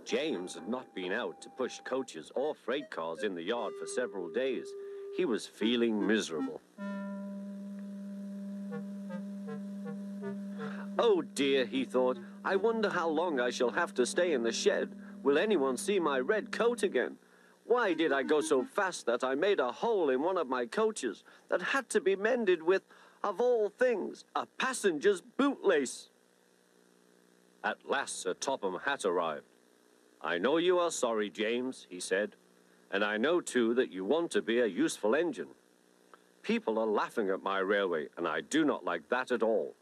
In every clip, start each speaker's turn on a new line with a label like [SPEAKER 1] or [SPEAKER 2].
[SPEAKER 1] James had not been out to push coaches or freight cars in the yard for several days. He was feeling miserable. Oh dear, he thought, I wonder how long I shall have to stay in the shed. Will anyone see my red coat again? Why did I go so fast that I made a hole in one of my coaches that had to be mended with, of all things, a passenger's bootlace? At last Sir Topham Hatt arrived. I know you are sorry, James, he said, and I know too that you want to be a useful engine. People are laughing at my railway, and I do not like that at all.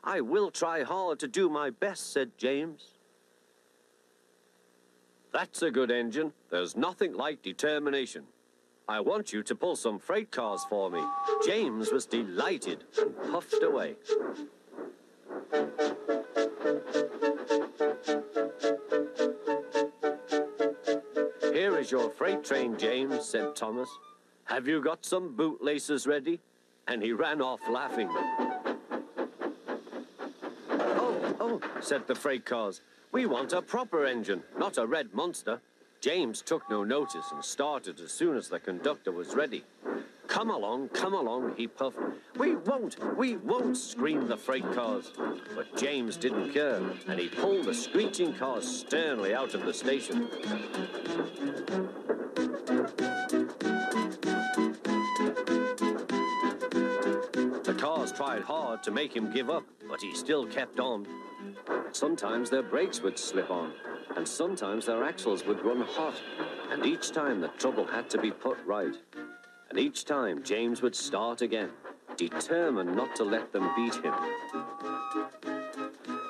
[SPEAKER 1] I will try hard to do my best, said James. That's a good engine. There's nothing like determination. I want you to pull some freight cars for me. James was delighted and puffed away. Here is your freight train, James, said Thomas. Have you got some bootlaces ready? And he ran off laughing. Oh, said the freight cars. We want a proper engine, not a red monster. James took no notice and started as soon as the conductor was ready. Come along, he puffed. We won't, screamed the freight cars. But James didn't care, and he pulled the screeching cars sternly out of the station. The cars tried hard to make him give up, but he still kept on. Sometimes their brakes would slip on, and sometimes their axles would run hot, and each time the trouble had to be put right. And each time James would start again, determined not to let them beat him.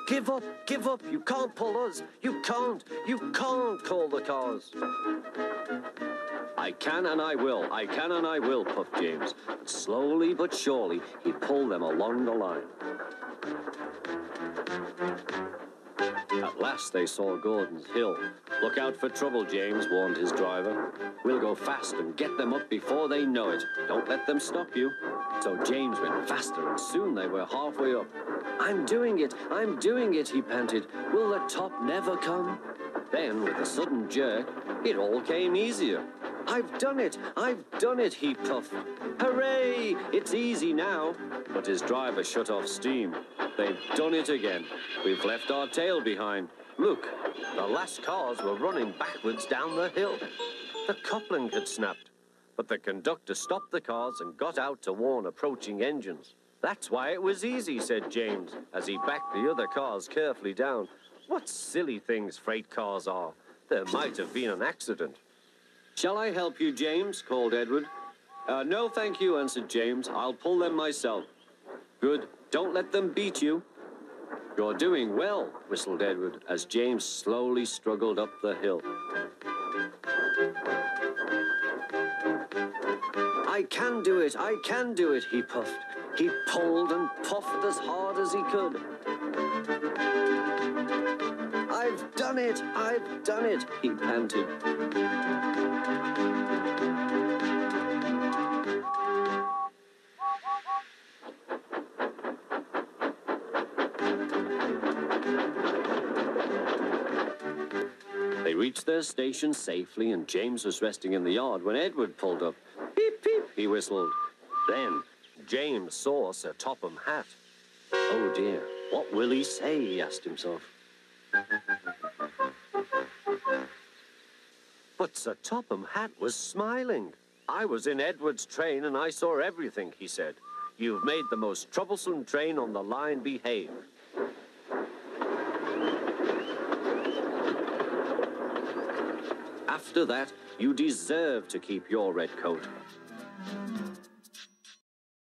[SPEAKER 1] Give up, you can't pull us, you can't, called the cars. I can and I will, puffed James. And slowly but surely, he pulled them along the line. At last they saw Gordon's Hill. Look out for trouble, James, warned his driver. We'll go fast and get them up before they know it. Don't let them stop you. So James went faster, and soon they were halfway up. I'm doing it, he panted. Will the top never come? Then, with a sudden jerk, it all came easier. I've done it, he puffed. Hooray! It's easy now. But his driver shut off steam. They've done it again. We've left our tail behind. Look, the last cars were running backwards down the hill. The coupling had snapped, but the conductor stopped the cars and got out to warn approaching engines. That's why it was easy, said James, as he backed the other cars carefully down. What silly things freight cars are. There might have been an accident. Shall I help you, James? Called Edward. No, thank you, answered James. I'll pull them myself. Good. Don't let them beat you. You're doing well, whistled Edward, as James slowly struggled up the hill. I can do it, he puffed. He pulled and puffed as hard as he could. I've done it, he panted. They reached their station safely, and James was resting in the yard when Edward pulled up. Beep, beep, he whistled. Then James saw Sir Topham Hatt. Oh dear, what will he say, he asked himself. But Sir Topham Hatt was smiling. I was in Edward's train and I saw everything, he said. You've made the most troublesome train on the line behave. After that, you deserve to keep your red coat.